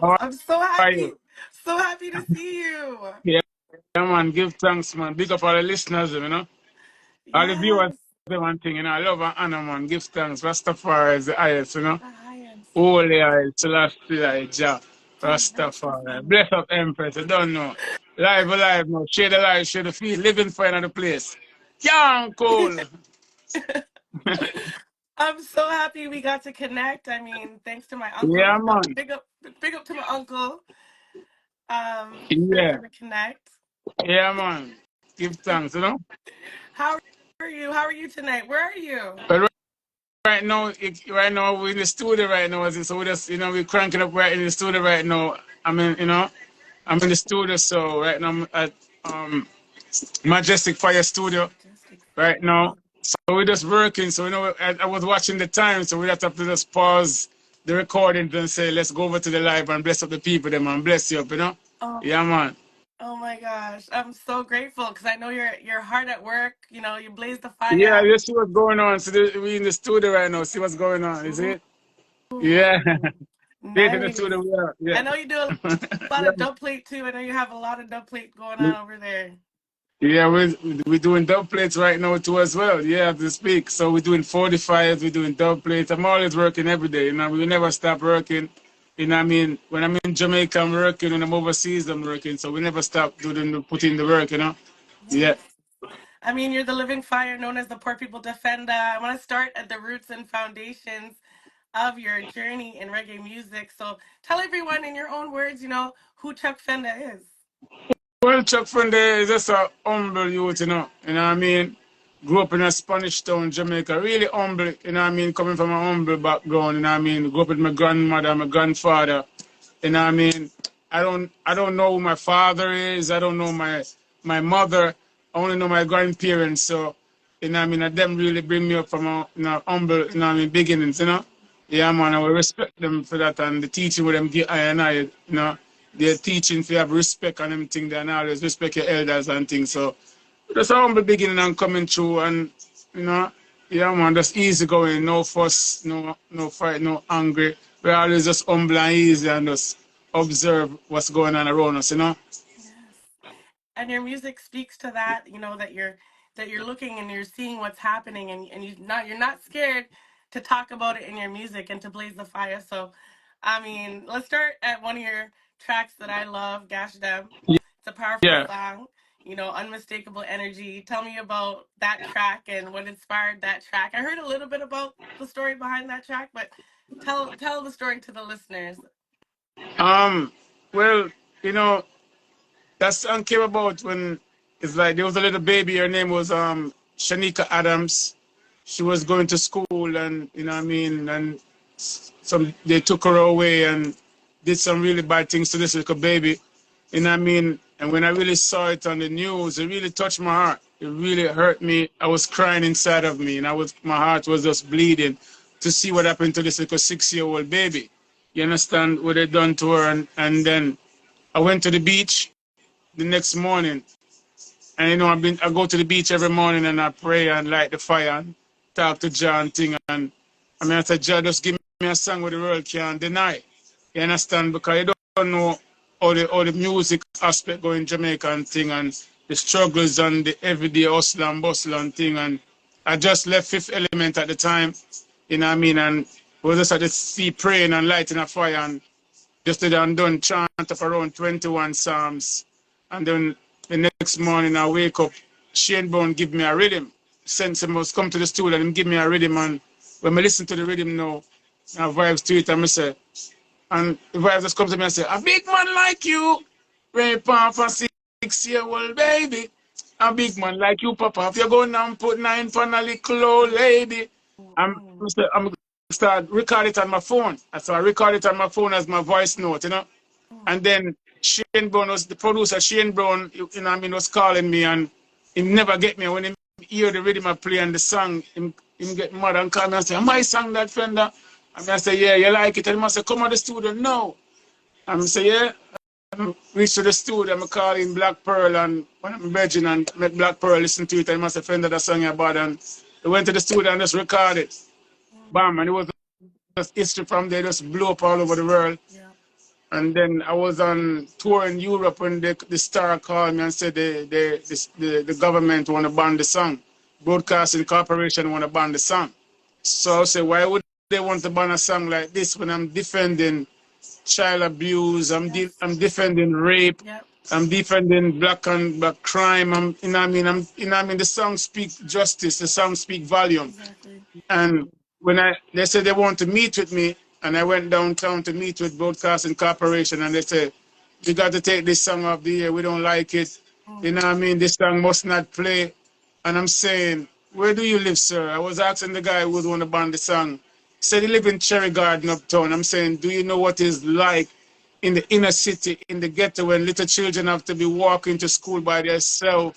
How I'm so are you? happy to see you. Yeah, man. Give thanks, man. Big up all the listeners, all the viewers. Yes, The one thing, I love and honor, man. Give thanks. Rastafari is the highest, the highest. Holy I, Celestial I, Jah. Oh, Rastafari. Rastafari. Bless up, Empress. I don't know. Live alive now. Share the life, share the feel. Living for another place. Young, cool. I'm so happy we got to connect. I mean, thanks to my uncle. Yeah, man. Big up to my uncle. For Yeah. the connect. Yeah, man. Give thanks. How are you? How are you tonight? Where are you? But right now we're in the studio right now, so we just we're cranking up right in the studio right now. I'm in the studio, so right now I'm at Majestic Fire Studio Majestic right Fire. now. So we're just working. So I was watching the time, so we have to just pause the recording and say, let's go over to the live and bless up the people, them and bless you up. Oh, Yeah, man. oh my gosh. I'm so grateful because I know you're hard at work. You blaze the Yeah, fire. you see what's going on. So we're in the studio right now. See what's going on. You see Ooh, it? Yeah. Straight in the nice. studio. We are. I Yeah. know you do a lot of dub plate too. I know you have a lot of dub plate going Yeah. on over there. Yeah, we're doing dub plates right now too as well. Yeah, to speak. So we're doing 45s, we're doing dub plates. I'm always working every day. We never stop working. When I'm in Jamaica, I'm working. When I'm overseas, I'm working. So we never stop putting the work. Yeah. Yes. I mean, you're the living fire known as the Poor People Defenda. I want to start at the roots and foundations of your journey in reggae music. So tell everyone in your own words, who Chuck Fenda is. Well, Chuck Fenda is just a humble youth. You know what I mean? Grew up in a Spanish town, Jamaica. Really humble, coming from a humble background, Grew up with my grandmother, my grandfather. You know what I mean? I don't know who my father is. I don't know my mother. I only know my grandparents. So, and them really bring me up from a humble, beginnings. Yeah, man, I will respect them for that and the teaching with them give I, they're teaching to have respect and them thing and always respect your elders and things. So just a humble beginning and coming through and you know, yeah man, just easy going, no fuss, no fight, no angry. We're always just humble and easy and just observe what's going on around us. Yes. And your music speaks to that, that you're looking and you're seeing what's happening and you're not scared to talk about it in your music and to blaze the fire. So I mean, let's start at one of your tracks that I love, Gash Dem. It's a powerful Yeah. song, unmistakable energy. Tell me about that track and what inspired that track. I heard a little bit about the story behind that track, but tell the story to the listeners. Um well, you know, that song came about when it's like there was a little baby, her name was Shanika Adams. She was going to school and and they took her away and did some really bad things to this little baby. And when I really saw it on the news, it really touched my heart. It really hurt me. I was crying inside of me, and my heart was just bleeding to see what happened to this little 6-year-old baby. You understand what they done to her, and then I went to the beach the next morning, and I go to the beach every morning and I pray and light the fire and talk to John thing, and I said, John, just give me a song where the world can't deny. You understand? Because you don't know all the music aspect going Jamaica and thing and the struggles and the everyday hustle and bustle and thing. And I just left Fifth Element at the time, and we just at the sea praying and lighting a fire and just did and done chant of around 21 psalms. And then the next morning I wake up, Shane Brown give me a rhythm. Since he must come to the studio and give me a rhythm, and when I listen to the rhythm now, I vibes to it and I say, and the vibes just come to me and say, a big man like you, rape on for 6-year-old baby. A big man like you, Papa, if you're going and put 9 for a little old lady. Mm-mm. I'm start record it on my phone. So I record it on my phone as my voice note. And then Shane Brown was the producer. Shane Brown, was calling me and he never get me. When he hear the rhythm I play and the song, him get mad and call me and say, "Am I sang that Fenda?" And I say, "Yeah, you like it?" And he must say, "Come on the studio now." And I say, "Yeah." Reach to the studio, I'm calling Black Pearl and when I'm begging and make Black Pearl listen to it, and he must say, "Fenda, that song about." And we went to the studio and just recorded it. Mm. Bam, and it was just history from there, just blew up all over the world. Yeah. And then I was on tour in Europe when the star called me and said the government want to ban the song. Broadcasting Corporation want to ban the song. So I said, why would they want to ban a song like this when I'm defending child abuse, Yes. I'm defending rape, Yep. I'm defending black and black crime. The song speak justice, the song speak volume. Exactly. And when they said they want to meet with me, and I went downtown to meet with Broadcasting Corporation, and they said, you got to take this song off the air. We don't like it. Mm. This song must not play. And I'm saying, where do you live, sir? I was asking the guy who would want to ban the song. He said he live in Cherry Garden uptown. I'm saying, do you know what it's like in the inner city, in the ghetto, when little children have to be walking to school by themselves?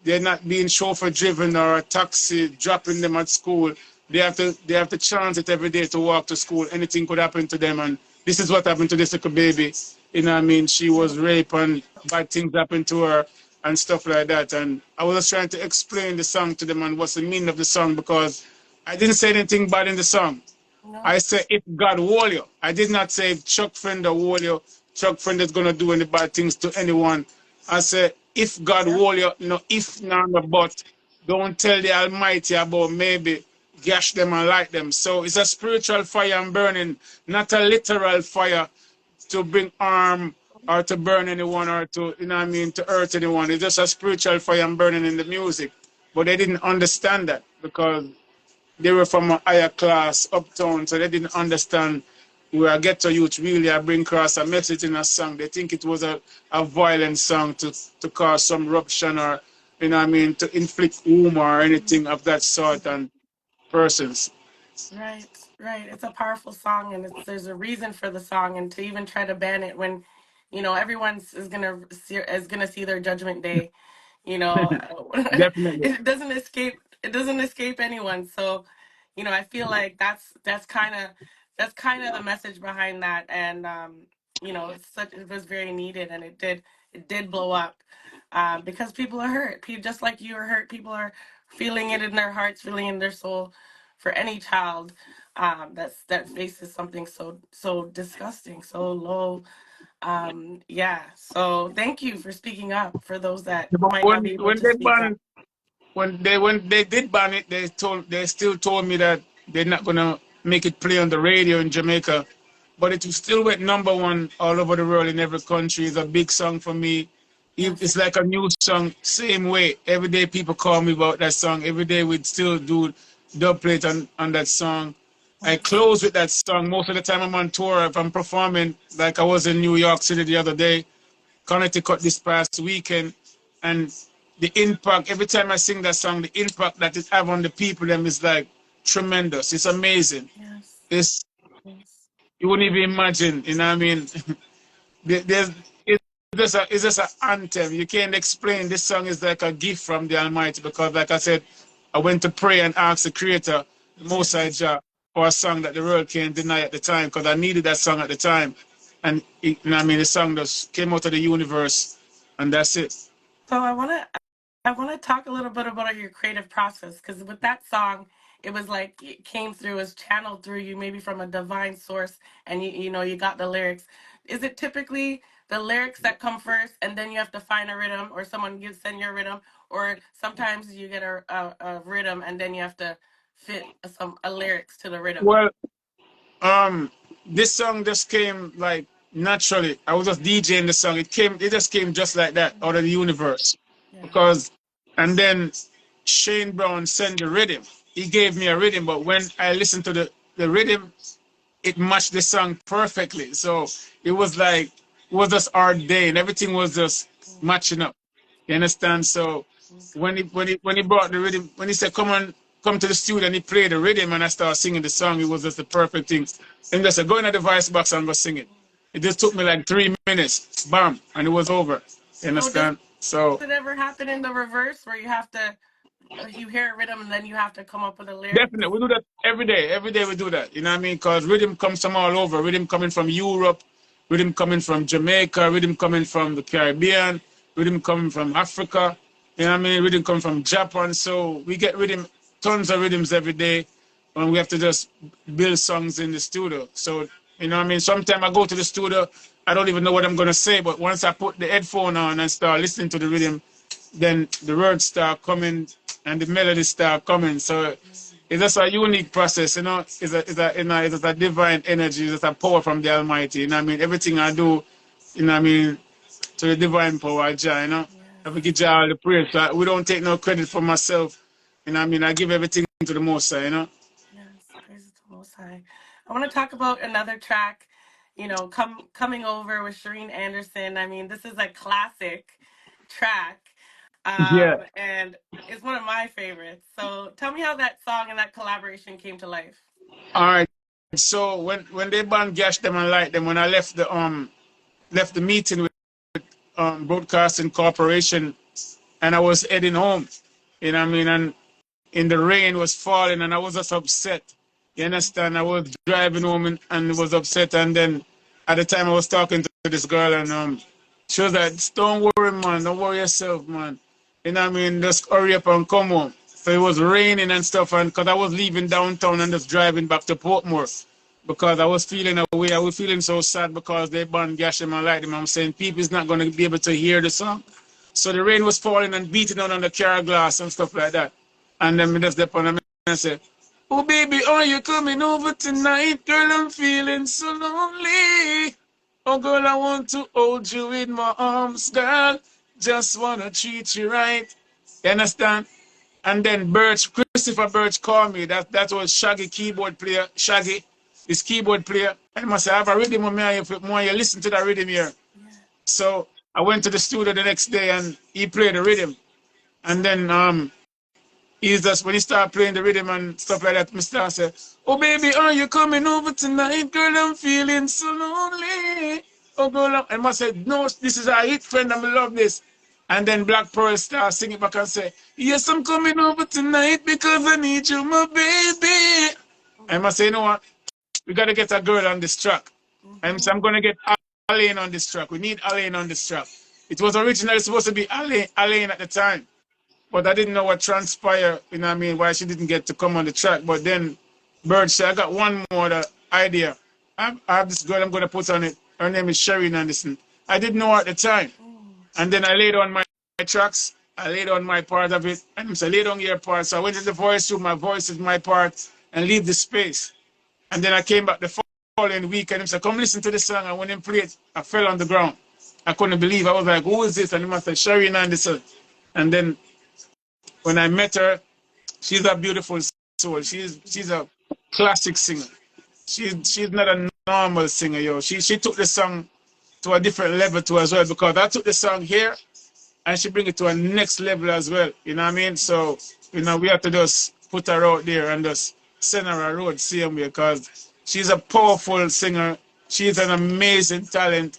They're not being chauffeur driven or a taxi dropping them at school. They have to chance it every day to walk to school. Anything could happen to them, and this is what happened to this little baby. She Yep. was raped and bad things happened to her and stuff like that. And I was just trying to explain the song to them and what's the meaning of the song, because I didn't say anything bad in the song. No. I said if God hold you. I did not say if Chuck Fenda hold you, Chuck Fenda is gonna do any bad things to anyone. I said if God Yep. hold you, no if nor no but. Don't tell the Almighty about maybe gash them and light them. So it's a spiritual fire and burning, not a literal fire to bring harm or to burn anyone or to to hurt anyone. It's just a spiritual fire and burning in the music. But they didn't understand that because they were from a higher class uptown, so they didn't understand where I get to youth really I bring across a message in a song. They think it was a violent song to cause some ruption or to inflict wound or anything of that sort on persons. Right, right. It's a powerful song, and there's a reason for the song, and to even try to ban it when, everyone's is gonna see their judgment day. You know, Definitely. it doesn't escape anyone. So, I feel like that's kind of the message behind that, and it was very needed, and it did blow up, because people are hurt. Just like you are hurt, people are feeling it in their hearts, feeling it in their soul for any child that faces something so disgusting, so low. Yeah. So thank you for speaking up for those that But might not when be able when to they speak up. ban when they did ban it, they still told me that they're not gonna make it play on the radio in Jamaica, but it still went number one all over the world in every country. It's a big song for me. Yes. It's like a new song, same way. Every day people call me about that song. Every day we'd still do dub plate on that song. I Yes. close with that song most of the time I'm on tour. If I'm performing, like I was in New York City the other day, Connecticut this past weekend, and the impact every time I sing that song, the impact that it have on the people, them is like tremendous. It's amazing. Yes. It's Yes. you wouldn't even imagine. There's it's just an anthem. You can't explain. This song is like a gift from the Almighty because, like I said, I went to pray and ask the Creator, the Most High Yes. Jah, for a song that the world can't deny at the time because I needed that song at the time, and the song just came out of the universe, and that's it. So I want to talk a little bit about your creative process, because with that song, it was like it came through, as channeled through you, maybe from a divine source, and you got the lyrics. Is it typically the lyrics that come first, and then you have to find a rhythm, or someone send you a rhythm, or sometimes you get a rhythm and then you have to fit a lyrics to the rhythm? Well, this song just came like naturally. I was just DJing the song. It just came just like that out of the universe. Yeah. Because, and then Shane Brown sent the rhythm. He gave me a rhythm, but when I listened to the rhythm, it matched the song perfectly. So it was like, it was just ordained. Everything was just Mm, matching up. You understand? So okay. when he brought the rhythm, when he said come to the studio and he played the rhythm and I started singing the song, it was just the perfect thing. And just said, go in the device box and go sing it. It just took me like 3 minutes, bam, and it was over. You So does understand? So it ever happen in the reverse, where you hear a rhythm and then you have to come up with a lyrics? definitely, we do that every day. Every day we do that. You know what I mean? Because rhythm comes from all over. Rhythm coming from Europe, rhythm coming from Jamaica, rhythm coming from the Caribbean, rhythm coming from Africa. You know what I mean? Rhythm coming from Japan. So we get rhythm, tons of rhythms every day, and we have to just build songs in the studio. So you know what I mean? Sometimes I go to the studio I don't even know what I'm gonna say, but once I put the headphone on and start listening to the rhythm, then the words start coming and the melodies start coming. So it's just a unique process, you know. It's a divine energy, it's a power from the Almighty. You know what I mean? Everything I do, you know what I mean, to the divine power of Jah, you know. I Yes. give Jah all the praise. So we don't take no credit for myself. You know what I mean? I give everything to the Most High, you know. Yes, praise the Most High. I want to talk about another track, coming over with Shireen Anderson. I mean, this is a classic track, Yeah. and it's one of my favorites. So tell me how that song and that collaboration came to life. All right. So when they banned Gash them and Light them, when I left the meeting with Broadcasting Corporation, and I was heading home, you know what I mean, and in the rain was falling, and I was just upset. You understand? I was driving home and was upset, and then at the time I was talking to this girl, and she was like, "Don't worry, man. Don't worry yourself, man. You know what I mean? Just hurry up and come home." So it was raining and stuff, and because I was leaving downtown and just driving back to Portmore because I was feeling away. I was feeling so sad because they banned Gasham and Light them. I'm saying people is not going to be able to hear the song. So the rain was falling and beating on the car glass and stuff like that. And then me just step on them and say, "Oh baby, are you coming over tonight? Girl, I'm feeling so lonely. Oh girl, I want to hold you in my arms, girl. Just wanna treat you right." You understand? And then Christopher Birch called me. That was Shaggy keyboard player. Shaggy, his keyboard player. And I must say, I have a rhythm on me. If you listen to that rhythm here. Yeah. So I went to the studio the next day and he played the rhythm. And then he's just when he started playing the rhythm and stuff like that, Mr. said, "Oh baby, are you coming over tonight? Girl, I'm feeling so lonely. Oh girl," and I said, "No, this is a hit, friend, and I love this." And then Black Pearl started singing back and say, "Yes, I'm coming over tonight because I need you, my baby." And I say, "You know what? We gotta get a girl on this track." And I say, "I'm Mm-hmm. gonna get Alain on this track. We need Alain on this track." It was originally supposed to be Alain at the time. But I didn't know what transpired, you know what I mean, why she didn't get to come on the track. But then Bird said, "I got one more idea. I have this girl I'm going to put on it. Her name is Sherry Anderson." I didn't know her at the time. Mm. And then I laid on my tracks. I laid on my part of it. And I laid on your part. So I went to the voice room. My voice is my part. And leave the space. And then I came back the following week. And he said, "Come listen to the song." And when he played it, I fell on the ground. I couldn't believe. I was like, "Who is this?" And he said, "Sherry Anderson." And then when I met her, she's a beautiful soul. She's a classic singer. She's not a normal singer, yo. She took the song to a different level too as well because I took the song here and she bring it to a next level as well. You know what I mean? So we have to just put her out there and just send her a road same way because she's a powerful singer. She's an amazing talent,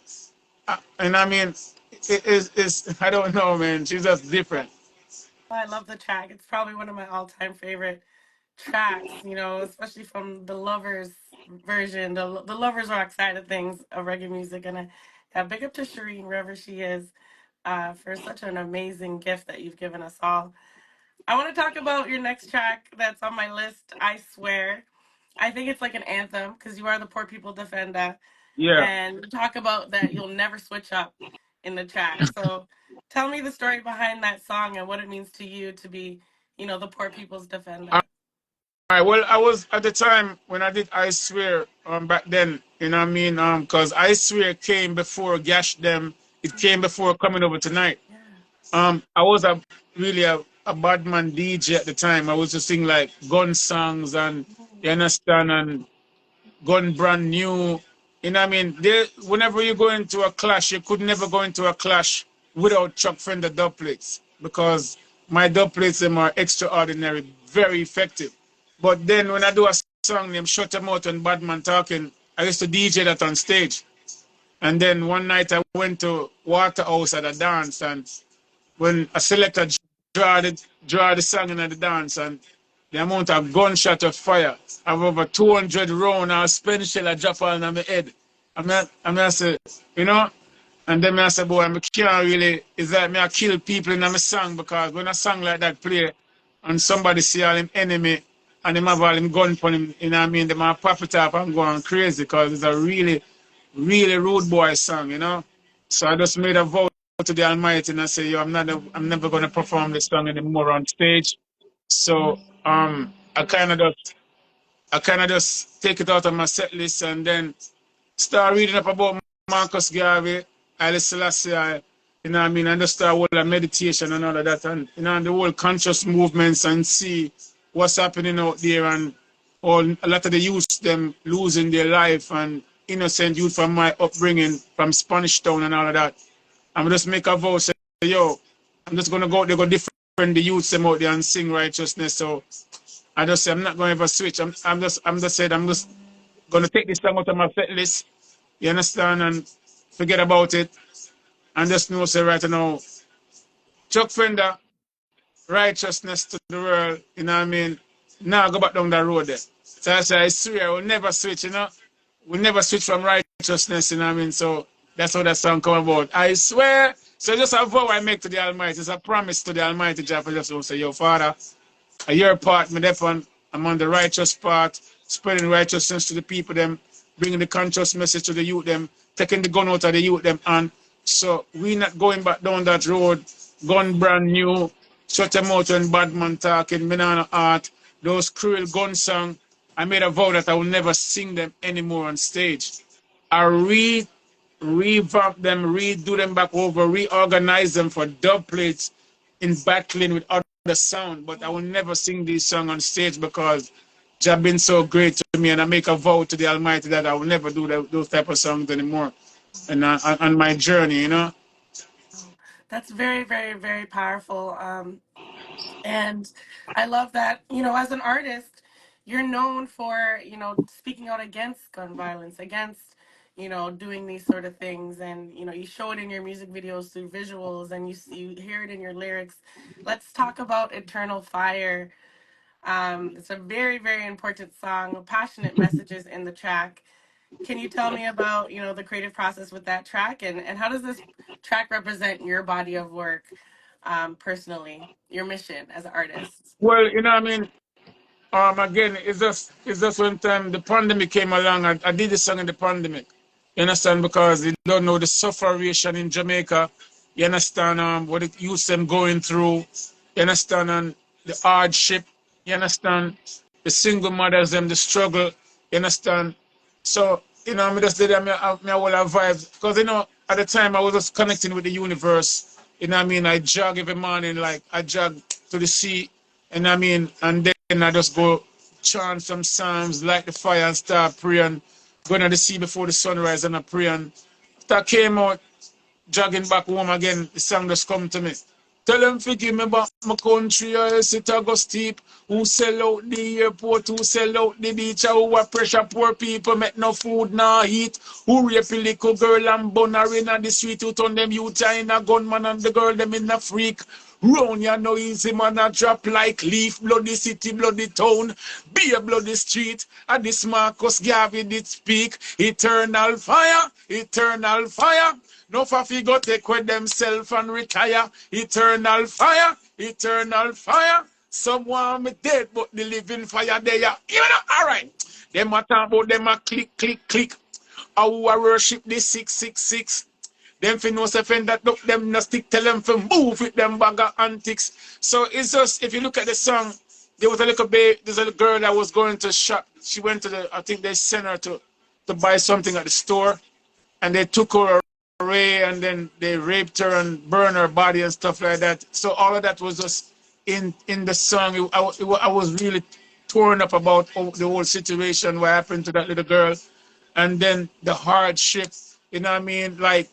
and I mean, it's I don't know, man. She's just different. I love the track. It's probably one of my all-time favorite tracks, especially from the Lovers version, the Lovers Rock side of things of reggae music. And big up to Shireen, wherever she is, for such an amazing gift that you've given us all. I want to talk about your next track that's on my list, I Swear. I think it's like an anthem because you are the poor people defender. Yeah. And you talk about that you'll never switch up in the track. So tell me the story behind that song and what it means to you to be, the poor people's defender. All right. Well, I was at the time when I did I Swear back then, you know what I mean? Because I Swear came before Gash Them. It came before Coming Over Tonight. Yeah. I was really a bad man DJ at the time. I was to sing like gun songs and you understand and gun brand new. You know what I mean? Whenever you go into a clash, you could never go into a clash without Chuck Fenda dub plates because my dub plates them are extraordinary, very effective. But then when I do a song named Shut 'Em Out and Badman Talking, I used to DJ that on stage. And then one night I went to Waterhouse at a dance and when a selector draw the song in the dance and the amount of gunshot of fire of over 200 round or spent shell a drop on my head. I say, and then I say, boy, I can't really, it's like me I kill people in my song because when a song like that play and somebody see all him enemy and him have all him gun on him, you know what I mean, they might pop it up and go on crazy because it's a really really rude boy song, you know. So I just made a vow to the Almighty and I say, yo, I'm never gonna perform this song anymore on stage. So I kind of just take it out of my set list and then start reading up about Marcus Garvey, Haile Selassie, you know what I mean, and just start with the meditation and all of that, and you know, the whole conscious movements and see what's happening out there and all a lot of the youth them losing their life and innocent youth from my upbringing from Spanish Town and all of that. I'm just make a vow, say, yo, I'm just gonna go out there, go different the youths them out there and sing righteousness. So I just say I'm not gonna ever switch. I'm just gonna take this song out of my set list. You understand? And forget about it. And just know say right now, Chuck Fenda, righteousness to the world, you know what I mean? Now go back down that road there. So I say I swear I will never switch, you know? We'll never switch from righteousness, you know what I mean? So that's how that song come about. I swear. So just a vow I make to the Almighty. It's a promise to the Almighty Jah for just to say, yo, Father, your part, me defon, I'm on the righteous part, spreading righteousness to the people them, bringing the conscious message to the youth them, taking the gun out of the youth them, and so we not going back down that road, gun brand new, shut them out when bad man talking, banana art, those cruel gun song. I made a vow that I will never sing them anymore on stage. I revamp them, redo them back over, reorganize them for dub plates in battling with other sound. But I will never sing these songs on stage because Jah been so great to me, and I make a vow to the Almighty that I will never do those type of songs anymore. And on my journey, you know. Oh, that's very, very, very powerful. And I love that, as an artist, you're known for, speaking out against gun violence, against, doing these sort of things. And, you show it in your music videos through visuals and you hear it in your lyrics. Let's talk about Eternal Fire. It's a very, very important song, passionate messages in the track. Can you tell me about, the creative process with that track and how does this track represent your body of work, personally, your mission as an artist? Well, you know what I mean? Again, it's just when time the pandemic came along, I did this song in the pandemic. You understand? Because you don't know the sufferation in Jamaica. You understand what it youth them going through. You understand and the hardship. You understand the single mothers them the struggle. You understand? So me just did that. Me all have vibes because at the time I was just connecting with the universe. You know what I mean? I jog every morning, like I jog to the sea. And I mean, and then I just go chant some psalms, light the fire and start praying, going to the sea before the sunrise and I pray. And after I came out, jogging back home again, the song just come to me. Tell them forgive me about my country, else it a go steep. Who sell out the airport, who sell out the beach, who a pressure poor people, make no food, no heat. Who rape a little girl and bun her in the street, who turn them youth in a gunman and the girl them in a freak. Round ya no easy man a drop like leaf, bloody city, bloody town, be a bloody street. And this Marcus Garvey did speak, eternal fire, eternal fire. No fafi go take with themself and retire. Eternal fire, eternal fire. Someone me dead, but the living fire there. Alright. Them a talk about them a click, click, click. How I worship the 666. Them fi know say Fenda duck them no stick tell them fi move with them bag of antics. So it's just if you look at the song, there was a little babe, there's a little girl that was going to shop. She went to I think they sent her to buy something at the store and they took her away and then they raped her and burned her body and stuff like that. So all of that was just in the song. I was really torn up about the whole situation, what happened to that little girl, and then the hardship. You know what I mean? Like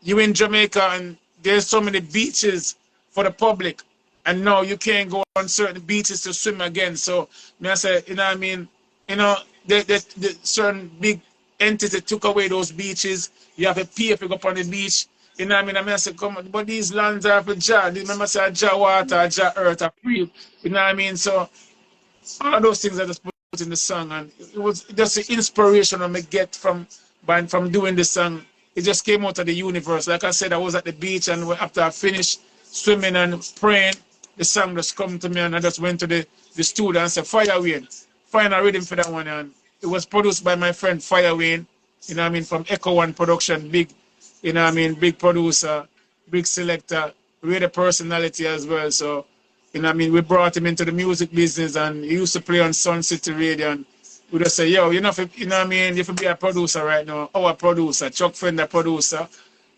you in Jamaica and there's so many beaches for the public, and no, you can't go on certain beaches to swim again. So me I say, you know what I mean? You know, the certain big entity took away those beaches. You have to pay if you go up on the beach. You know what I mean? I mean, I say, come on, but these lands are for Jah. Remember, I say, Jah water, Jah earth, are free. You know what I mean? So all of those things I just put in the song, and it was just the inspiration I get from doing the song. It just came out of the universe. Like I said, I was at the beach, and after I finished swimming and praying, the song just come to me, and I just went to the studio and said, Fire Wayne, find a rhythm for that one. And it was produced by my friend Fire Wayne. You know what I mean? From Echo One Production, big, you know what I mean, big producer, big selector, radio personality as well. So, you know what I mean, we brought him into the music business and he used to play on Sun City Radio and we just say, yo, you know, if, you know what I mean, if you be a producer right now, our producer, Chuck Fenda producer,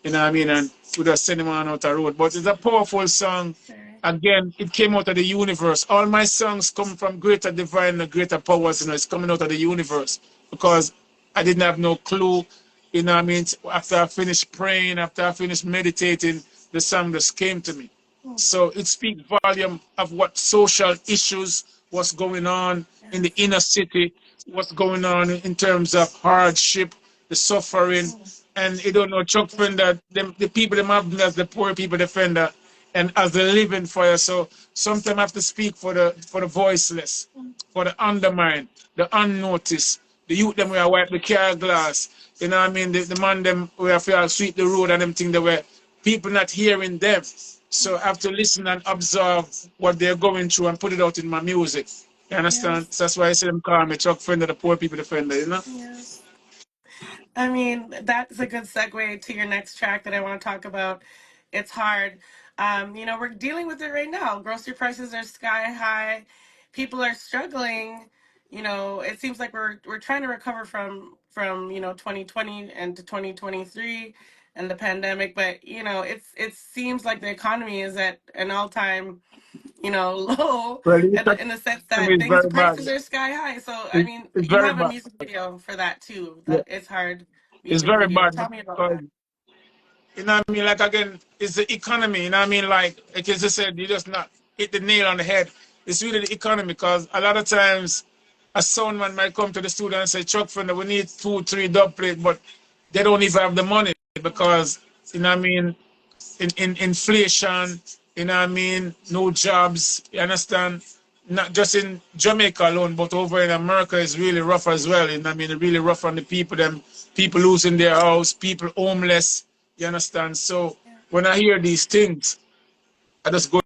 you know what I mean, and we just send him on out the road. But it's a powerful song. Sure. Again, it came out of the universe. All my songs come from greater divine and greater powers, you know, it's coming out of the universe because I didn't have no clue, you know what I mean? After I finished praying, after I finished meditating, the song just came to me. So it speaks volume of what social issues, what's going on in the Yes. inner city, what's going on in terms of hardship, the suffering. And you don't know, Chuck Fenda, the people them have as the poor people defender and as the living fire. So sometimes I have to speak for the voiceless, for the undermined, the unnoticed, the youth them where wipe the car glass. You know what I mean? The man them where feel sweep the road and them thing that were people not hearing them. So I have to listen and observe what they're going through and put it out in my music. You understand? Yes. So that's why I say them call me Chuck Fenda, the poor people defender, you know? Yes. I mean, that's a good segue to your next track that I want to talk about. It's hard. We're dealing with it right now. Grocery prices are sky high. People are struggling. It seems like we're trying to recover from 2020 and to 2023 and the pandemic, but it seems like the economy is at an all-time low Well, the in the sense economy that is things very bad. prices are sky high. So I It, mean, it's you very have a bad. music video for that too. Yeah. That It's hard It's music very video. bad Tell me about because that. you know what I mean? Like again, it's the economy, you know what I mean? Like you just said, you just not hit the nail on the head. It's really the economy because a lot of times a sound man might come to the studio and say, Chuck Fender, we need 2, 3 dub plate, but they don't even have the money because, you know what I mean, in inflation, you know what I mean, no jobs, you understand? Not just in Jamaica alone, but over in America is really rough as well. You know what I mean? Really rough on the people, them people losing their house, people homeless, you understand? So Yeah. when I hear these things, I just go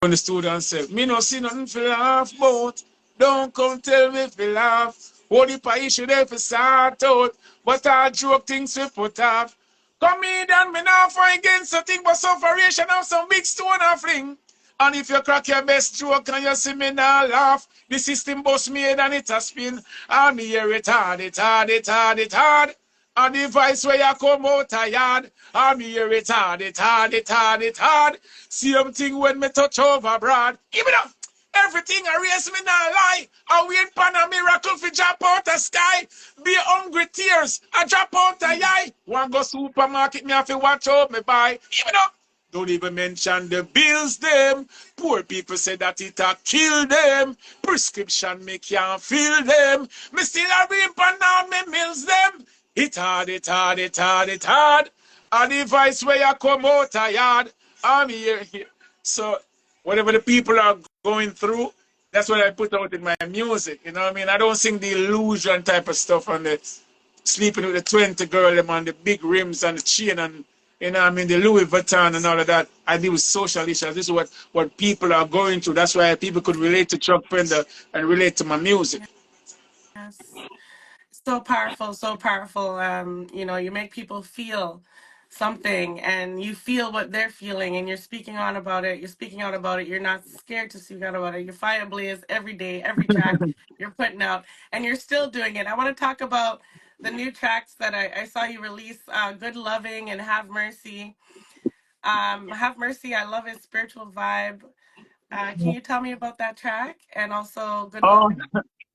in the studio and say, me no see nothing for laugh about. Don't come tell me for laugh. What if I issue there for start out? But I joke things we put off. Comedian, me now fight against something but sufferation of some big stone and fling. And if you crack your best joke and you see me now laugh, the system bust made and it a spin. And me hear it hard, it hard, it hard, it hard. And the voice where you come out tired, and me hear it hard, it hard, it hard, it hard. Same thing when me touch over broad. Give it up. Everything I raise me not lie. I wait for a miracle for drop out the sky. Be hungry tears. I drop out the eye. One go supermarket, me have to watch out me buy. Give it up. Don't even mention the bills them. Poor people say that it a kill them. Prescription me can't fill them. Me still a reap and now me mills them. It hard, it hard, it hard, it hard. And the voice where you come out tired. I'm here. So whatever the people are going through, that's what I put out in my music. You know what I mean? I don't sing the illusion type of stuff on the sleeping with the 20 girl them on the big rims and the chain and you know what I mean, the Louis Vuitton and all of that. I deal with social issues. This is what people are going through. That's why people could relate to Chuck Fender and relate to my music. Yes. So powerful, so powerful. You make people feel something and you feel what they're feeling and you're speaking on about it. You're speaking out about it. You're not scared to speak out about it. You're fire blaze every day, every track you're putting out, and you're still doing it. I want to talk about the new tracks that I saw you release, Good Loving and Have Mercy. Have Mercy, I love his spiritual vibe. Can you tell me about that track and also Good Oh, Loving?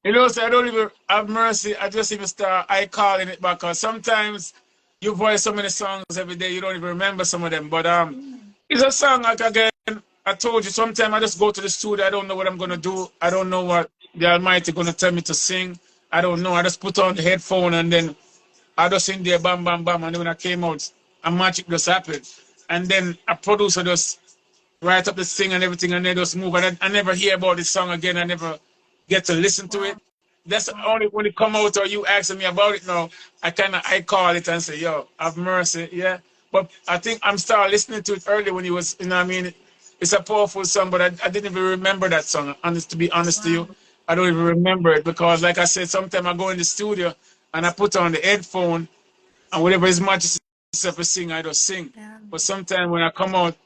you know, so I don't even have mercy. I just even start I calling it back. Cause sometimes you voice so many songs every day, you don't even remember some of them. But Mm. it's a song like again. I told you, sometimes I just go to the studio. I don't know what I'm gonna do. I don't know what the Almighty gonna tell me to sing. I don't know. I just put on the headphone and then I just in there, bam, bam, bam. And then when I came out, a magic just happened. And then a producer just write up the thing and everything, and they just move. And I never hear about this song again. I never get to listen to it. Wow. That's Wow. only when it come out or you asking me about it now. I call it and say, yo, have mercy, yeah. But I think I'm start listening to it early when he was, you know what I mean? It's a powerful song, but I didn't even remember that song. Honest to be honest to you, Wow. I don't even remember it because, like I said, sometimes I go in the studio and I put on the headphone, and whatever His Majesty said to sing, I just sing. Yeah. But sometimes when I come out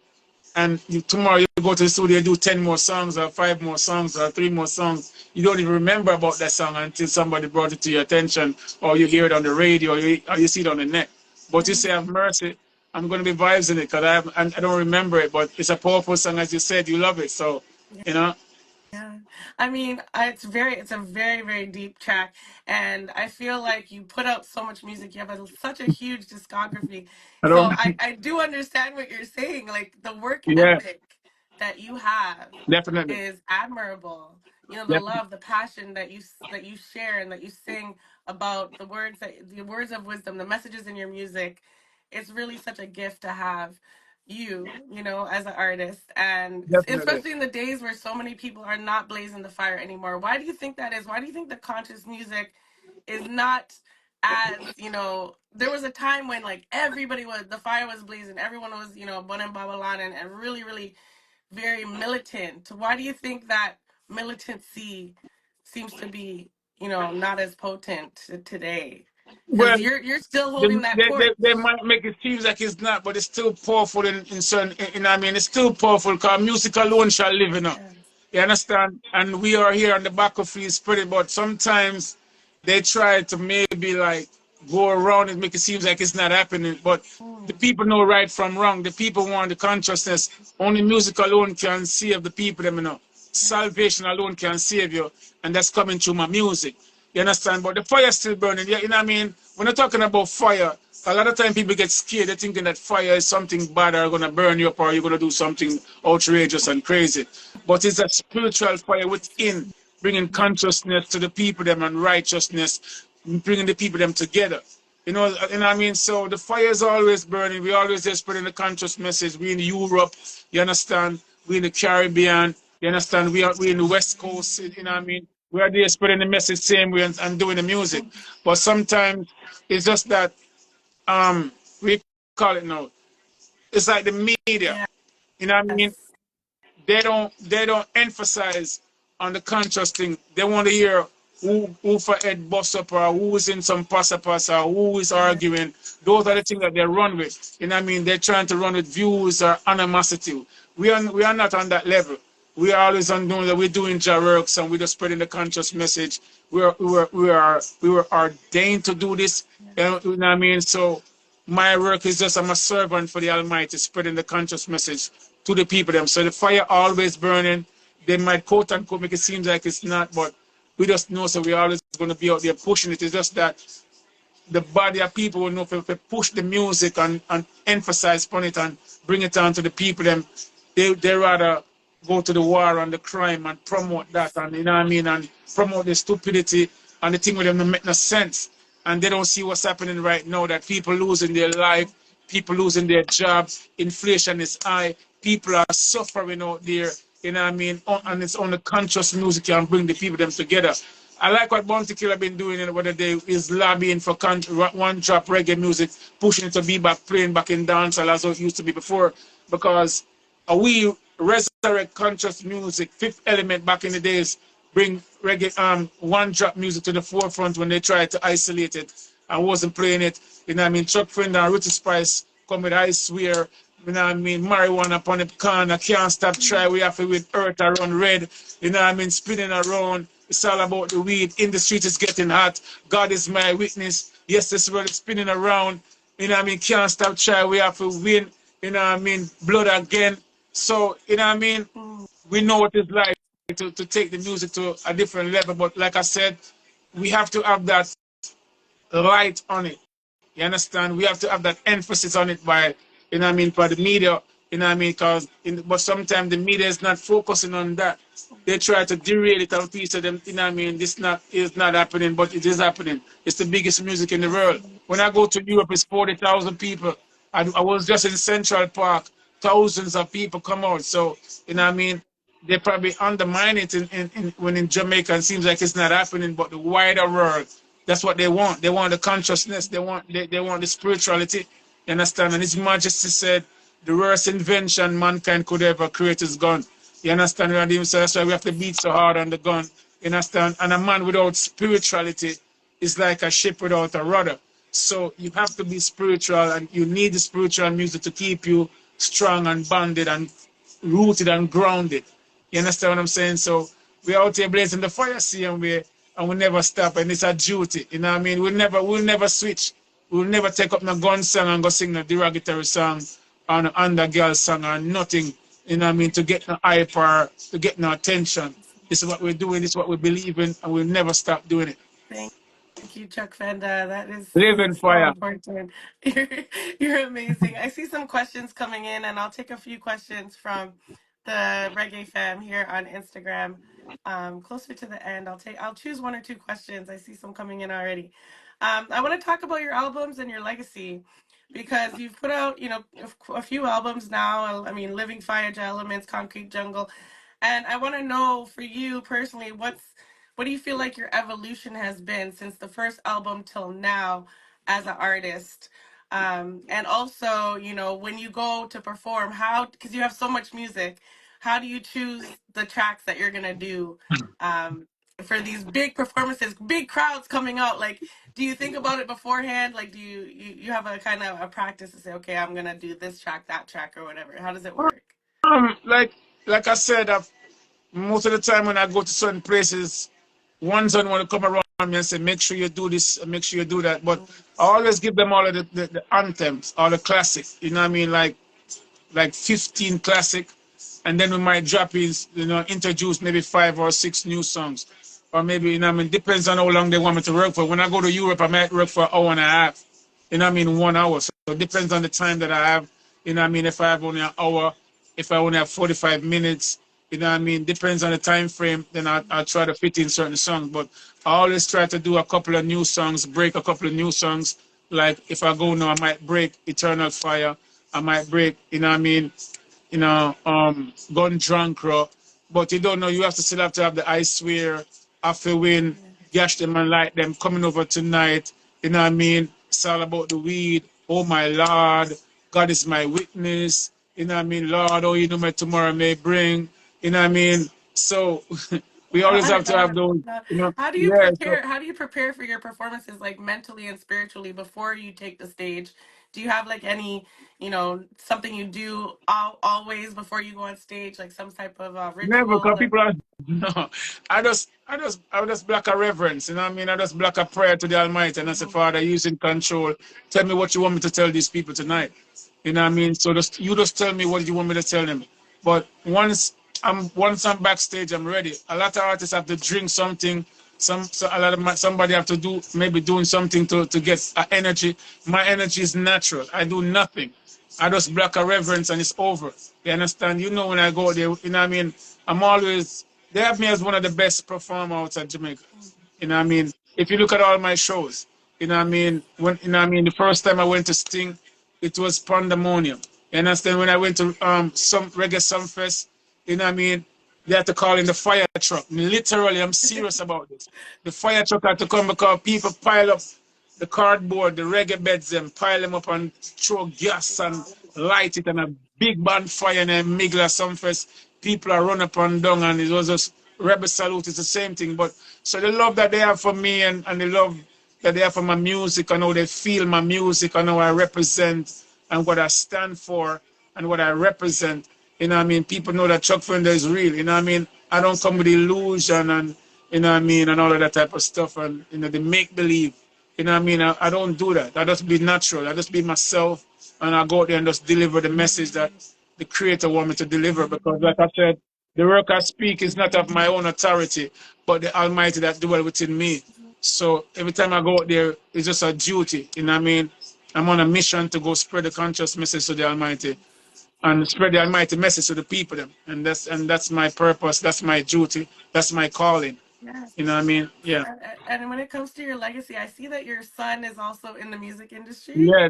and tomorrow you go to the studio, do 10 more songs or 5 more songs or 3 more songs, you don't even remember about that song until somebody brought it to your attention, or you hear it on the radio, or you see it on the net. But you say, have mercy, I'm going to be vibes in it because I don't remember it, but it's a powerful song. As you said, you love it. So, Yeah. you know, Yeah. I mean, it's a very, very deep track. And I feel like you put out so much music. You have such a huge discography. I So don't, I do understand what you're saying. Like the work yeah, ethic that you have definitely. is admirable. You know, the Definitely. love, the passion that you share and that you sing about the words of wisdom, the messages in your music. It's really such a gift to have you know, as an artist, and Definitely. especially in the days where so many people are not blazing the fire anymore. Why do you think that is? Why do you think the conscious music is not as, you know, there was a time when like the fire was blazing, everyone was, you know, Bonem Babalan and really, really very militant. Why do you think that militancy seems to be, you know, not as potent today? Well, Because you're still they, holding that they, torch. they, they might make it seem like it's not, but it's still powerful in certain, you know what I mean? It's still powerful because music alone shall live, you know. Yes. You understand? And we are here on the battlefield spreading, but sometimes they try to maybe like go around and make it seem like it's not happening. But the Mm, people know right from wrong. The people want the consciousness. Only music alone can save the people, them, you know. yes. Salvation alone can save you, and that's coming through my music. You understand? But the fire still burning. Yeah, you know what I mean? When you're talking about fire, a lot of time people get scared. They're thinking that fire is something bad or gonna burn you up or you're gonna do something outrageous and crazy. But it's a spiritual fire within, bringing consciousness to the people them and righteousness, bringing the people them together. You know what I mean? So the fire is always burning. We always just spreading the conscious message. We in Europe, you understand? We in the Caribbean, you understand? We in the West Coast, you know what I mean? We are there spreading the message same way and doing the music. But sometimes it's just that we call it now. It's like the media. Yes. You know what I mean? They don't emphasize on the conscious thing. They want to hear who for head bust up or who's in some passa passa or who is Yes. arguing. Those are the things that they run with. You know what I mean? They're trying to run with views or animosity. We are not on that level. We are always on doing that. We're doing jar works and we're just spreading the conscious message. We were ordained to do this. You know what I mean? So my work is just I'm a servant for the Almighty, spreading the conscious message to the people them. So the fire always burning. They might quote unquote make it seem like it's not, but we just know so we're always going to be out there pushing it. It's just that the body of people will know if they push the music and emphasize on it and bring it on to the people them, they rather go to the war and the crime and promote that and you know what I mean and promote the stupidity and the thing with them that make no sense. And they don't see what's happening right now, that people losing their life, people losing their jobs, inflation is high, people are suffering out there, you know what I mean? And it's only conscious music can bring the people them together. I like what Bounty Killer been doing in the other day is lobbying for one drop reggae music, pushing it to be back playing back in dancehall as it used to be before, because we resurrect conscious music, Fifth Element back in the days, bring reggae one drop music to the forefront when they tried to isolate it. I wasn't playing it. You know what I mean? Chuck Fenda and Richie Spice come with I Swear. You know what I mean? Marijuana upon the corner, can't stop try. We have to with earth around red. You know what I mean? Spinning around. It's all about the weed. In the street is getting hot. God is my witness. Yes, this world is spinning around. You know what I mean? Can't stop try. We have to win. You know what I mean? Blood again. So, you know what I mean? Mm, We know what it's like to take the music to a different level. But like I said, we have to have that light on it. You understand? We have to have that emphasis on it by, you know what I mean, by the media, you know what I mean? But sometimes the media is not focusing on that. They try to derail it and piece of them, you know what I mean? This not is not happening, but it is happening. It's the biggest music in the yes, world. When I go to Europe, it's 40,000 people. I was just in Central Park, thousands of people come out. So, you know what I mean? They probably undermine it when in Jamaica it seems like it's not happening, but the wider world, that's what they want. They want the consciousness. They want the spirituality. You understand? And His Majesty said the worst invention mankind could ever create is gun. You understand? So that's why we have to beat so hard on the gun. You understand? And a man without spirituality is like a ship without a rudder. So you have to be spiritual, and you need the spiritual music to keep you strong and bonded and rooted and grounded. You understand what I'm saying? So we're out here blazing the fire, see, and we never stop, and it's a duty. You know what I mean? We'll never switch. We'll never take up no gun song and go sing a derogatory song or an under girl song or nothing. You know what I mean? To get no hype or to get no attention. This is what we're doing. This is what we believe in, and we'll never stop doing it. Thank you, Chuck Fenda. That is Living so fire. important. You're, you're amazing. I see some questions coming in, and I'll take a few questions from the Reggae fam here on Instagram. Closer to the end, I'll choose one or two questions. I see some coming in already. I want to talk about your albums and your legacy because you've put out, a few albums now. I mean, Living Fire to Elements, Concrete Jungle, and I want to know for you personally, what do you feel like your evolution has been since the first album till now as an artist? And also, when you go to perform, because you have so much music, how do you choose the tracks that you're going to do for these big performances, big crowds coming out? Like, do you think about it beforehand? Like, do you have a kind of a practice to say, okay, I'm going to do this track, that track, or whatever? How does it work? Like I said, most of the time when I go to certain places, ones on want to come around me and say, make sure you do this, make sure you do that. But I always give them all of the anthems, all the classics. You know what I mean? Like 15 classic, and then we might drop in, introduce maybe 5 or 6 new songs. Or maybe, I mean, depends on how long they want me to work for. When I go to Europe, I might work for an hour and a half, 1 hour. So it depends on the time that I have, I mean, if I have only an hour, if I only have 45 minutes, depends on the time frame, then I'll try to fit in certain songs. But I always try to do a couple of new songs, break a couple of new songs. Like if I go now, I might break Eternal Fire. I might break, Gun Drunk Row. But you don't know, you have to still have to have the I Swear, I Feel Win, Gash Them and Light Them, Coming Over Tonight. You know what I mean? It's all about the weed. Oh my Lord, God is my witness. You know what I mean? Lord, oh, you know my tomorrow may bring. You know what I mean? So we always have to have those, How do you yeah. So prepare? How do you prepare for your performances, like mentally and spiritually, before you take the stage? Do you have like any, something you do always before you go on stage, like some type of never, ritual? because people are no. I just block a reverence. You know what I mean? I just block a prayer to the Almighty, and I say, Father, use in control. Tell me what you want me to tell these people tonight. You know what I mean? So you just tell me what you want me to tell them. But once I'm backstage, I'm ready. A lot of artists have to drink something. Somebody have to do maybe doing something to get energy. My energy is natural. I do nothing. I just block a reverence and it's over. You understand? When I go there, you know what I mean? They have me as one of the best performers outside Jamaica. You know what I mean? If you look at all my shows, you know what I mean? The first time I went to Sting, it was pandemonium. You understand? When I went to some reggae Sumfest, you know what I mean? They had to call in the fire truck. Literally, I'm serious about this. The fire truck had to come because people pile up the cardboard, the reggae beds, and pile them up and throw gas and light it, and a big bonfire and a Migla Sumfest. People are run up and down, and it was just Rebel Salute. It's the same thing. But so the love that they have for me, and the love that they have for my music, and how they feel my music, and how I represent, and what I stand for, and what I represent. You know what I mean? People know that Chuck Fenda is real. You know what I mean? I don't come with illusion and, you know what I mean, and all of that type of stuff, and, the make believe. You know what I mean? I don't do that. I just be natural. I just be myself, and I go out there and just deliver the message that the Creator want me to deliver. Because, like I said, the work I speak is not of my own authority, but the Almighty that dwell within me. So every time I go out there, it's just a duty. You know what I mean? I'm on a mission to go spread the conscious message to the Almighty and spread the Almighty message to the people. And that's my purpose. That's my duty. That's my calling. Yes. You know what I mean? Yeah. And when it comes to your legacy, I see that your son is also in the music industry. Yeah.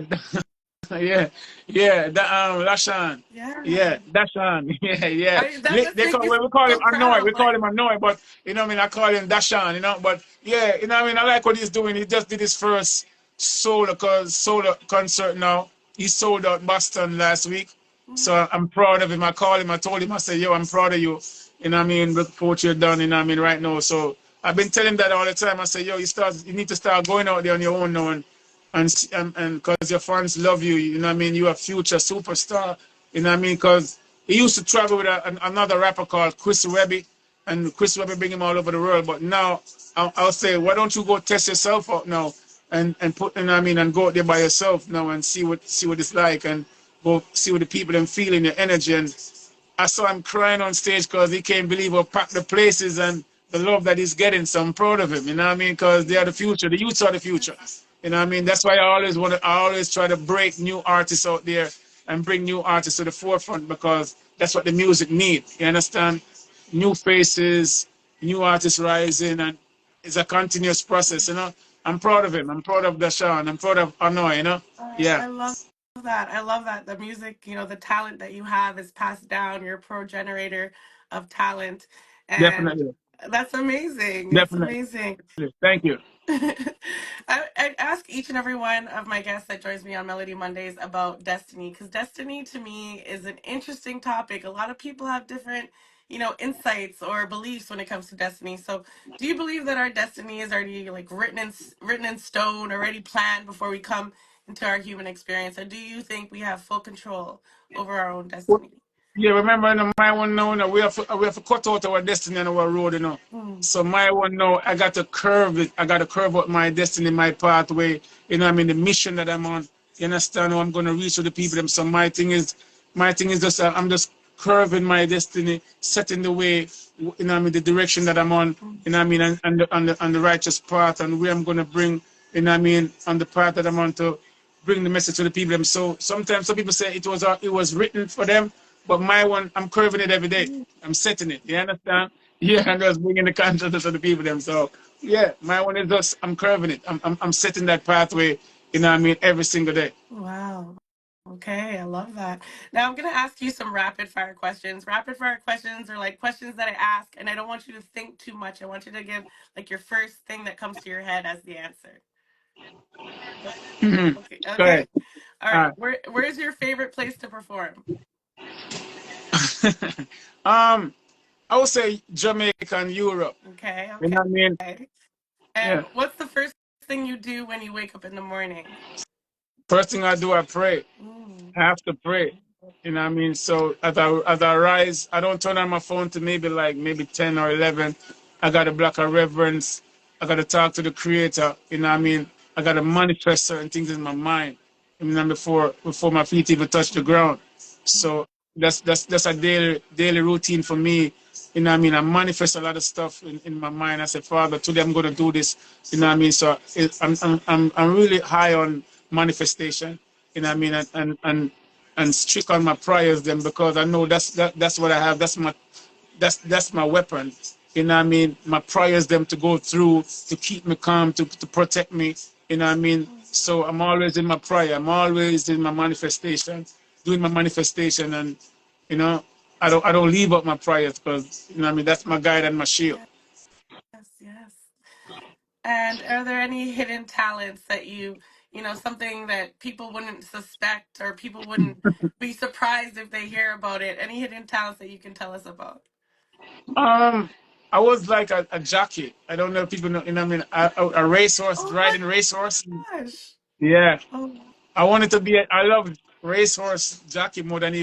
Yeah, yeah, Lashan. Yeah. Yeah, Dashan. Yeah, yeah. That must They make call you well, we call him so Annoy. proud. We call Like, him Annoy, but what I mean, I call him Dashan. But yeah, what I mean, I like what he's doing. He just did his first solo concert now. He sold out Boston last week, so I'm proud of him. I called him. I told him. I said, "Yo, I'm proud of you." What I mean, look for what you're done. Right now. So I've been telling him that all the time. I say, yo, you need to start going out there on your own now, and because your fans love you, you know what I mean. You are future superstar, you know what I mean. Because he used to travel with another rapper called Chris Webby, and Chris Webby bring him all over the world. But now I'll say, why don't you go test yourself out now, and put, you know what I mean, and go out there by yourself now and see what it's like, and go see what the people them feeling your energy. And I saw him crying on stage because he can't believe how packed the places and the love that he's getting. So I'm proud of him, you know what I mean? Because they are the future. The youths are the future. You know what I mean? That's why I always try to break new artists out there and bring new artists to the forefront, because that's what the music needs. You understand? New faces, new artists rising, and it's a continuous process, you know? I'm proud of him. I'm proud of Dashawn. I'm proud of Anoy, you know? Yeah, I love that. I love that the music, the talent that you have is passed down. You're a progenitor of talent, and definitely. that's amazing. It's Definitely. amazing. Thank you. I ask each and every one of my guests that joins me on Melody Mondays about destiny, because destiny to me is an interesting topic. A lot of people have different, insights or beliefs when it comes to destiny. So, do you believe that our destiny is already like written in stone, already planned before we come into our human experience, or do you think we have full control over our own destiny? Yeah, remember, my one now, we have to cut out our destiny on our road, Mm, So my one now, I got to curve it. I got to curve out my destiny, my pathway. I mean, the mission that I'm on. You understand how I'm going to reach to the people. Them. So my thing is just, I'm just curving my destiny, setting the way. I mean, the direction that I'm on. mm, I mean, and the righteous path, and where I'm going to bring. I mean, on the path that I'm on to bring the message to the people. Them. So sometimes some people say it was written for them, but my one, I'm curving it every day. mm. I'm setting it. You understand? Yeah, and just bringing the consciousness of the people. Them. So yeah, my one is just I'm curving it. I'm setting that pathway. I mean, every single day. Wow. Okay, I love that. Now I'm going to ask you some rapid fire questions. Rapid fire questions are like questions that I ask, and I don't want you to think too much. I want you to give like your first thing that comes to your head as the answer. Okay. Go Okay. ahead. All right. Uh, Where's your favorite place to perform? um, I would say Jamaica and Europe. Okay. You know Okay. what I mean? And Yeah. what's the first thing you do when you wake up in the morning? First thing I do, I pray. Mm. Have to pray. You know what I mean? So as I rise, I don't turn on my phone to maybe 10 or 11. I got to block a reverence. I got to talk to the creator. You know what I mean? I got to manifest certain things in my mind. Before my feet even touch the ground. So that's a daily routine for me. You know what I mean? I manifest a lot of stuff in my mind. I said, Father, today I'm going to do this. You know what I mean? So I'm really high on manifestation. You know what I mean? And strict on my prayers then, because I know that's what I have. That's my weapon. You know what I mean? My prayers them to go through, to keep me calm, to protect me. You know what I mean? So I'm always in my prayer. I'm always in my manifestation, doing my manifestation, and you know, I don't leave out my prayers, because you know what I mean, that's my guide and my shield. Yes. Yes. And are there any hidden talents that something that people wouldn't suspect or people wouldn't be surprised if they hear about it? Any hidden talents that you can tell us about? Um, I was like a jockey. I don't know if people know. You know what I mean? A racehorse, Oh my riding racehorse. gosh. Yeah. Oh, I wanted to be. I love racehorse jockey more than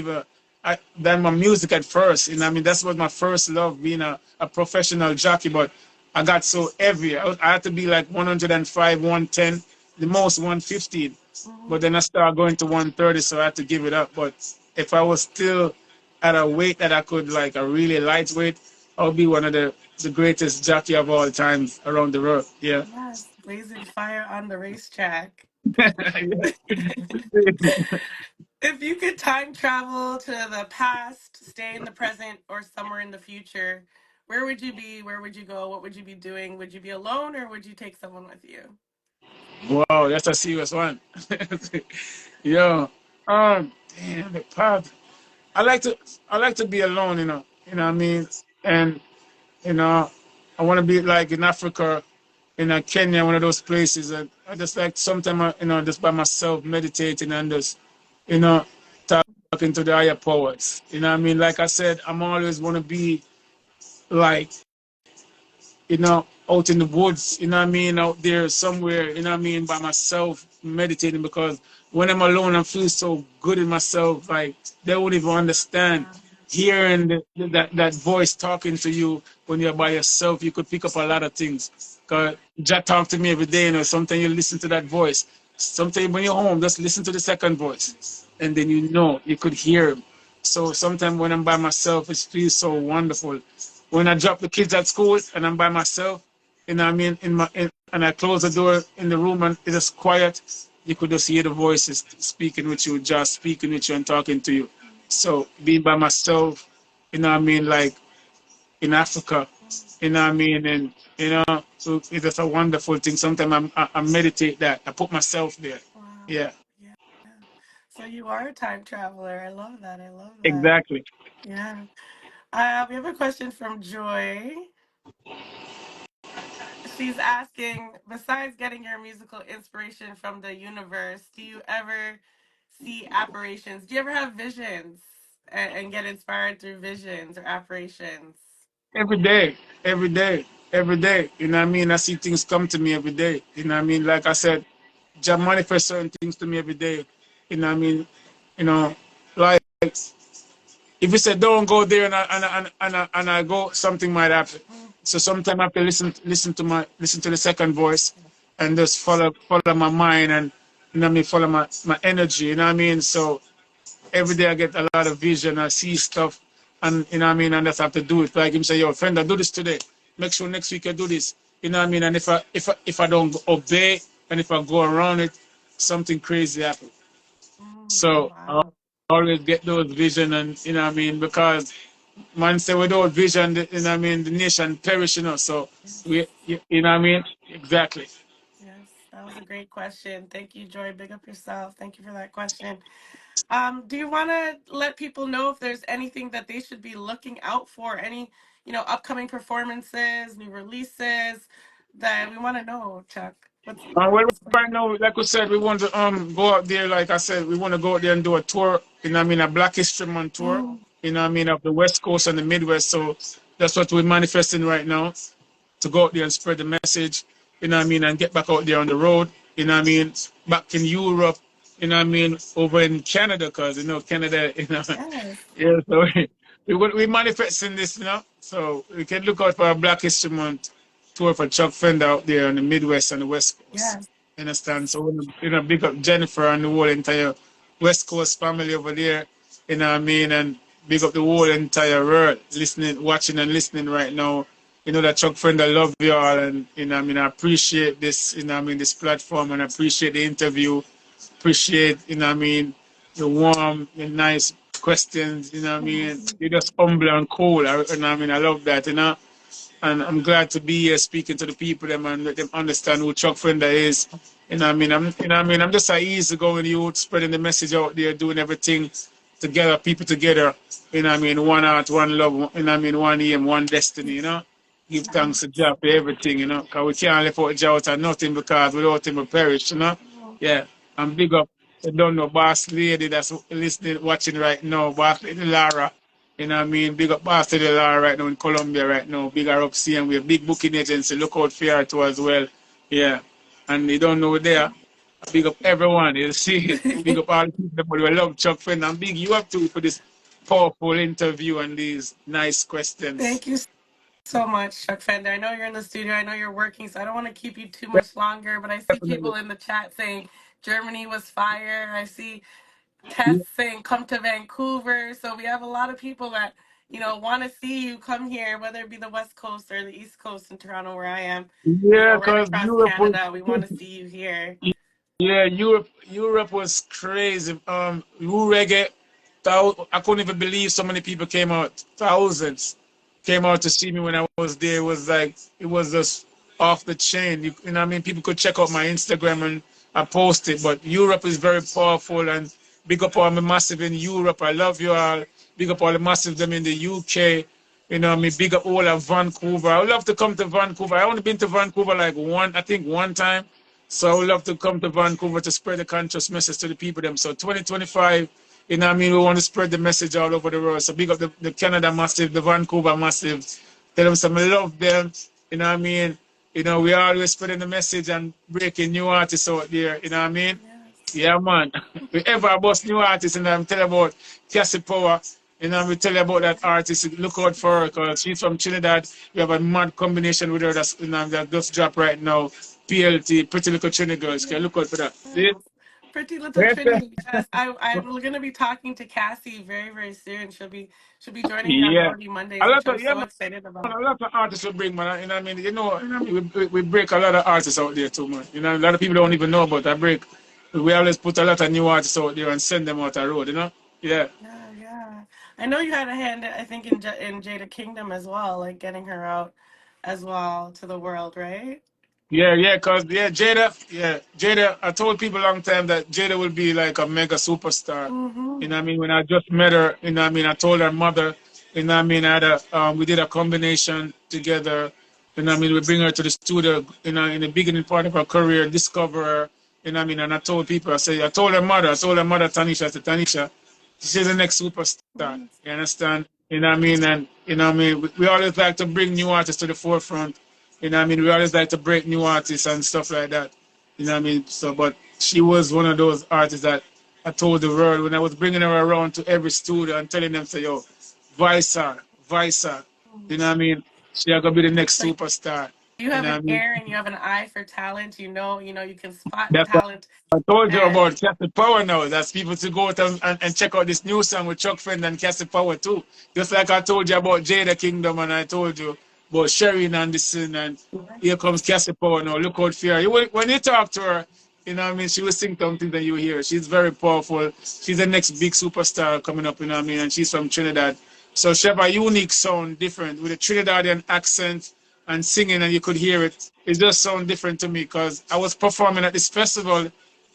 my music at first. You know, what I mean, that's what my first love, being a professional jockey. But I got so heavy. I had to be like 105, 110, the most 115. mhm. But then I started going to 130, so I had to give it up. But if I was still at a weight that I could, like a really lightweight, I would be one of the greatest jockey of all time around the world. Yeah. Yes, blazing fire on the racetrack. If you could time travel to the past, stay in the present, or somewhere in the future, where would you be? Where would you go? What would you be doing? Would you be alone or would you take someone with you? Wow, that's a serious one. Yo, damn the pop. I like to I like to be alone, what I mean? And you know, I want to be like in Africa, in Kenya, one of those places. And I just like sometimes, just by myself, meditating and just, you know, talking to the higher powers. You know what I mean? Like I said, I'm always want to be like, out in the woods, you know what I mean, out there somewhere, you know what I mean, by myself meditating, because when I'm alone, I feel so good in myself. Like they won't even understand Wow. hearing that voice talking to you when you're by yourself. You could pick up a lot of things. Cause Jah talk to me every day, you know. Sometimes you listen to that voice. Sometimes when you're home, just listen to the second voice, and then you know you could hear him. So sometimes when I'm by myself, it feels so wonderful. When I drop the kids at school and I'm by myself, you know what I mean, and I close the door in the room and it's just quiet, you could just hear the voices speaking with you, just speaking with you and talking to you. So being by myself, you know what I mean, like in Africa, you know what I mean, and you know, so it's just a wonderful thing. Sometimes I meditate that. I put myself there. Wow. Yeah, Yeah. So you are a time traveler. I love that. I love that. exactly. Yeah. We have a question from Joy. She's asking, besides getting your musical inspiration from the universe, do you ever see apparitions? Do you ever have visions and get inspired through visions or apparitions? Every day, every day, every day. You know what I mean? I see things come to me every day. You know what I mean? Like I said, Jah manifests certain things to me every day. You know what I mean? You know, like if you say don't go there and I go, something might happen. Mm, So sometimes I have to listen to the second voice and just follow my mind, and you know what I mean, follow my energy. You know what I mean? So every day I get a lot of vision. I see stuff, and you know what I mean. And just have to do it. Like him say, "Yo, friend, I do this today. Make sure next week I do this." You know what I mean? And if I don't obey and if I go around it, something crazy happens. So I wow. always get those vision, and you know what I mean, because man say without vision, you know what I mean, the nation perish. You know, so Yes. you know what I mean, exactly. Yes. That was a great question. Thank you, Joy. Big up yourself. Thank you for that question. Do you want to let people know if there's anything that they should be looking out for? Any, upcoming performances, new releases that we want to know, Chuck? Well, What's going right now, like we said, we want to go out there. Like I said, we want to go out there and do a tour. You know what I mean, a Black History Month tour. on? You know what I mean, of the West Coast and the Midwest. So that's what we're manifesting right now, to go out there and spread the message. You know what I mean, and get back out there on the road. You know what I mean, back in Europe. You know what I mean, over in Canada, cause you know Canada. You know, Yes. yeah. So we manifesting this, you know. So we can look out for a Black History Month tour for Chuck Fenda out there in the Midwest and the West Coast. Yes. You understand? So big up Jennifer and the whole entire West Coast family over there. You know what I mean? And big up the whole entire world listening, watching and listening right now. You know that Chuck Friend, I love you all, and you know what I mean, I appreciate this, you know what I mean, this platform, and I appreciate the interview, appreciate, you know what I mean, the warm, the nice questions, you know what I mean. You're just humble and cool. You know what I mean, I love that, you know. And I'm glad to be here speaking to the people them and let them understand who Chuck Fenda is. You know what I mean? I'm just a easy going youth, spreading the message out there, doing everything together, people together. You know what I mean? One heart, one love, you know what I mean, one aim, one destiny, you know? Give thanks to Jah for everything, you know, because we can't live out Jah out of nothing, because without him we perish, you know? Yeah. And big up, I don't know, boss lady that's listening, watching right now, boss lady Lara. You know what I mean? Big up Pastor De Lara right now in Colombia right now. Big her up seeing we a big booking agency. Look out for her too as well. Yeah. And you don't know there. Big up everyone. You see it. Big up all the people who love Chuck Finn. And big you up to for this powerful interview and these nice questions. Thank you so much, Chuck Fender. I know you're in the studio. I know you're working, so I don't want to keep you too much longer. But I see Definitely. people in the chat saying Germany was fire. I see Tess Yeah, saying come to Vancouver. So we have a lot of people that want to see you come here, whether it be the West Coast or the East Coast in Toronto, where I am. yeah, Right because across Europe was Canada. We want to see you here. yeah, Europe was crazy. Reggae, I couldn't even believe so many people came out. Thousands came out to see me when I was there. It was like it was just off the chain. You know what I mean? People could check out my Instagram and I post it. But Europe is very powerful, and big up all the massive in Europe. I love you all. Big up all the massive them in the UK. You know what I mean? Big up all of Vancouver. I would love to come to Vancouver. I only been to Vancouver like I think one time. So I would love to come to Vancouver to spread the conscious message to the people them. So 2025, you know what I mean, we want to spread the message all over the world. So big up the Canada massive, the Vancouver massive. Tell them some love them, you know what I mean? You know, we always spreading the message and breaking new artists out there. You know what I mean? Yes. Yeah, man. We ever bust new artists and I'm telling about Cassie Power. You know, we tell you about that artist. Look out for her because she's from Trinidad. We have a mad combination with her that's, you know, that just dropped right now. PLT, Pretty Little Trinity Girls. Okay, look out for that. See? Yes. Pretty little Yes, sir. Trini. Yes, I'm gonna be talking to Cassie very, very soon. She'll be joining me on Yeah. Melody A Mondays, which lot I'm of, yeah, so man, excited a about. lot of artists we bring, man. You know what I mean? You know what I mean? We break a lot of artists out there too, man. You know, a lot of people don't even know about that break. We always put a lot of new artists out there and send them out the road, you know? Yeah. Yeah, yeah. I know you had a hand, I think, in Jada Kingdom as well, like getting her out as well to the world, right? Cause Jada. I told people a long time that Jada will be like a mega superstar. You Mm-hmm. know what I mean? When I just met her, you know what I mean? I told her mother, you know what I mean? We did a combination together. You know what I mean? We bring her to the studio, you know, in the beginning part of her career, discover her, you know what I mean? And I told people, I told her mother, Tanisha, I said, Tanisha, she's the next superstar. Yes. You understand? You know what I mean? And, you know what I mean? We always like to bring new artists to the forefront. You know what I mean? We always like to break new artists and stuff like that. You know what I mean? So, but she was one of those artists that I told the world when I was bringing her around to every studio and telling them, say, yo, Vice her. You know what I mean? She going to be the next So superstar. you You have know what an I mean? ear and you have an eye for talent. You can spot That's talent. I told you And about Castle Power now. That's people to go out and check out this new song with Chuck Fenda and Castle Power too. Just like I told you about Jada Kingdom and I told you about Sherry Anderson and here comes Castle Power now. Look out for her. When you talk to her, you know what I mean, she will sing something that you hear. She's very powerful. She's the next big superstar coming up, you know what I mean? And she's from Trinidad. So she have a unique sound, different, with a Trinidadian accent and singing, and you could hear it. It just sound different to me because I was performing at this festival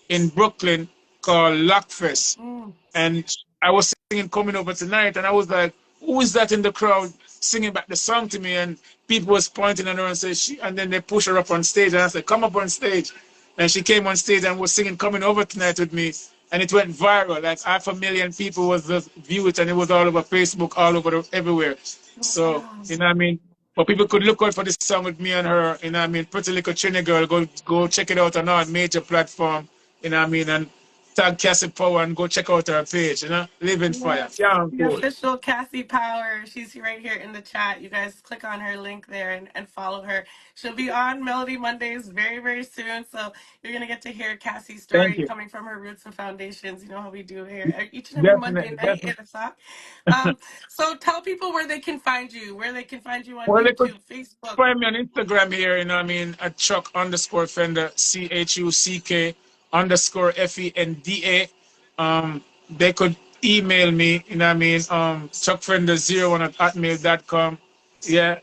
in Brooklyn called Lockfest. mm, And I was singing Coming Over Tonight, and I was like, who is that in the crowd singing back the song to me? And people was pointing at her and say, and then they push her up on stage, and I said, come up on stage. And she came on stage and was singing Coming Over Tonight with me, and it went viral. Like 500,000 people was just view it, and it was all over Facebook, all over everywhere. So, wow. you know what I mean? But people could look out for this song with me and her, you know what I mean? Pretty Little Trini Girl, go check it out on our major platform, you know what I mean? And tag Cassie Power and go check out her page, you know? Living Fire. Yes, Yeah, the cool. official Cassie Power. She's right here in the chat. You guys click on her link there and follow her. She'll be on Melody Mondays very, very soon. So you're going to get to hear Cassie's Thank story you. coming from her roots and foundations. You know how we do here each and every Monday Definitely, night, definitely. 8 o'clock. So tell people where they can find you on Well, they could YouTube, Facebook. find me on Instagram here, you know what I mean, at Chuck underscore Fender, CHUCK underscore FENDA. They could email me, you know what I mean, chuckfender01 at hotmail.com. Yeah.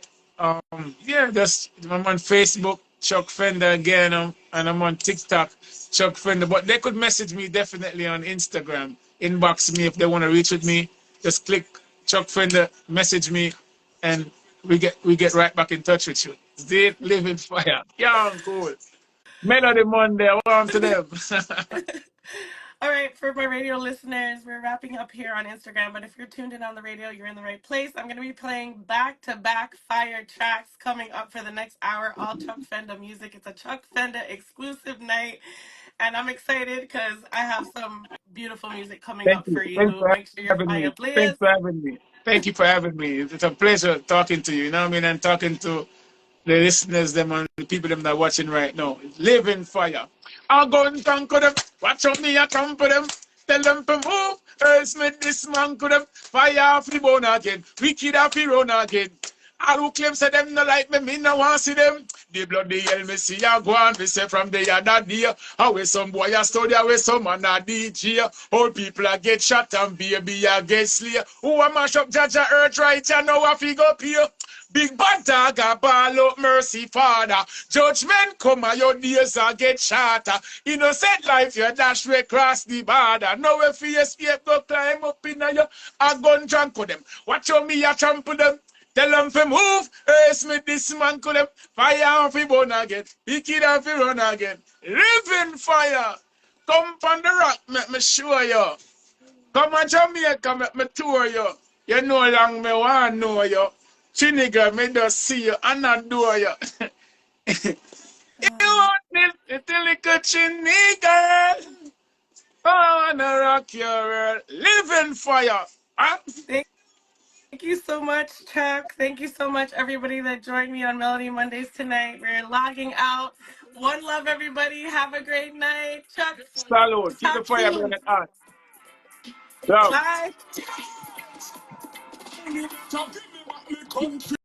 Just I'm on Facebook, Chuck Fender again, and I'm on TikTok, Chuck Fender. But they could message me definitely on Instagram, inbox me if they want to reach with me. Just click Chuck Fender, message me, and we get right back in touch with you. They live in fire. Yeah, cool. Melody Monday, on to them. All right, for my radio listeners, we're wrapping up here on Instagram, but if you're tuned in on the radio, you're in the right place. I'm going to be playing back to back fire tracks coming up for the next hour, all Chuck Fenda music. It's a Chuck Fenda exclusive night, and I'm excited because I have some beautiful music coming Thank up you. for Thanks you. for Make sure your having fire me. Thanks blaze. for having me. Thank you for having me. It's a pleasure talking to you. You know what I mean? And talking to the listeners, them and the people them that are watching right now. Live in fire. I'll go and conquer them. Watch out me, I come for them. Tell them to move. Else me dismantle them. Fire off the bone again. Wicked off the run again. All who claim say them no like me no want see them. The bloody hell me see ya go on, me say from the other day. How some boy a study, how some man a DJ. All people a get shot and baby a get slay. Who a mash up Jaja earth right ya know a fig up here. Big bad dog a ball up mercy father. Judgment come and your days a get shorter. Innocent life you dash way across the border. Now if you escape go climb up in a you a gun trample them. Watch how me a trample them. Tell them to move, ace me dismantle them. Fire off the bone again, wicked off the run again. Living fire, come from the rock, make me show you. Come on Jamaica, make me tour you. You know long me want know you. Chiniga, me just see you and adore you. You want it, the little chinny girl. I wanna rock your world. Live in fire. Huh? Thank you so much, Chuck. Thank you so much, everybody that joined me on Melody Mondays tonight. We're logging out. One love, everybody. Have a great night. Chuck, Salute. Keep the talk fire soon. burning hot. Love. Bye.